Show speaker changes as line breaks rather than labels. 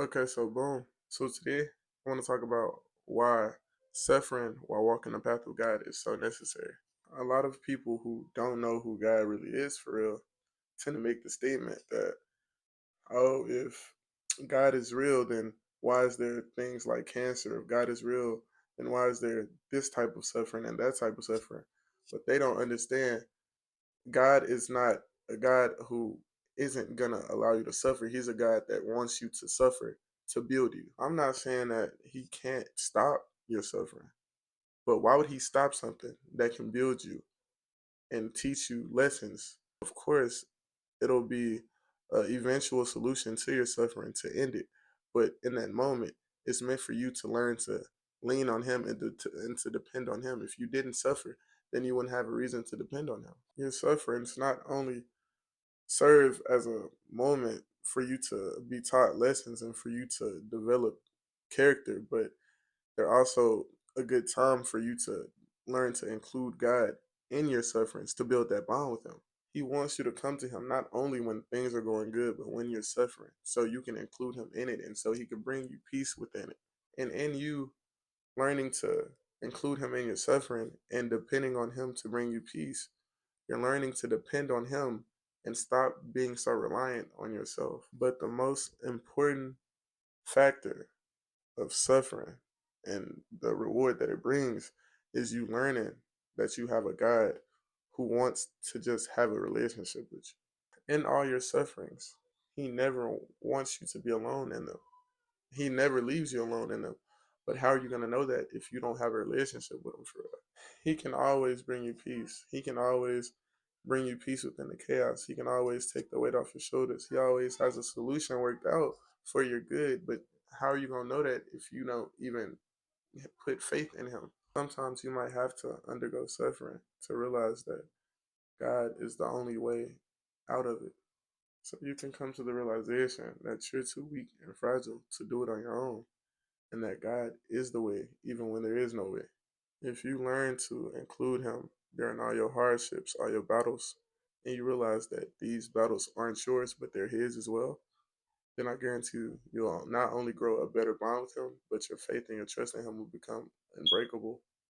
Okay, so boom. So today I want to talk about why suffering while walking the path of God is so necessary. A lot of people who don't know who God really is for real tend to make the statement that, oh, if God is real, then why is there things like cancer? If God is real, then why is there this type of suffering and that type of suffering? But they don't understand God is not a God who isn't gonna allow you to suffer. He's a God that wants you to suffer to build you. I'm not saying that he can't stop your suffering, but why would he stop something that can build you and teach you lessons? Of course, it'll be an eventual solution to your suffering to end it. But in that moment, it's meant for you to learn to lean on him and to depend on him. If you didn't suffer, then you wouldn't have a reason to depend on him. Your sufferings not only serve as a moment for you to be taught lessons and for you to develop character, but they're also a good time for you to learn to include God in your sufferings to build that bond with him. He wants you to come to him not only when things are going good, but when you're suffering, so you can include him in it and so he can bring you peace within it. And in you learning to include him in your suffering and depending on him to bring you peace, you're learning to depend on him and stop being so reliant on yourself. But the most important factor of suffering and the reward that it brings is you learning that you have a God who wants to just have a relationship with you. In all your sufferings, he never wants you to be alone in them. He never leaves you alone in them. But how are you going to know that if you don't have a relationship with him for real? He can always bring you peace. He can always bring you peace within the chaos. He can always take the weight off your shoulders. He always has a solution worked out for your good. But how are you going to know that if you don't even put faith in him? Sometimes you might have to undergo suffering to realize that God is the only way out of it. So you can come to the realization that you're too weak and fragile to do it on your own, and that God is the way, even when there is no way. If you learn to include him during all your hardships, all your battles, and you realize that these battles aren't yours, but they're his as well, then I guarantee you'll not only grow a better bond with him, but your faith and your trust in him will become unbreakable.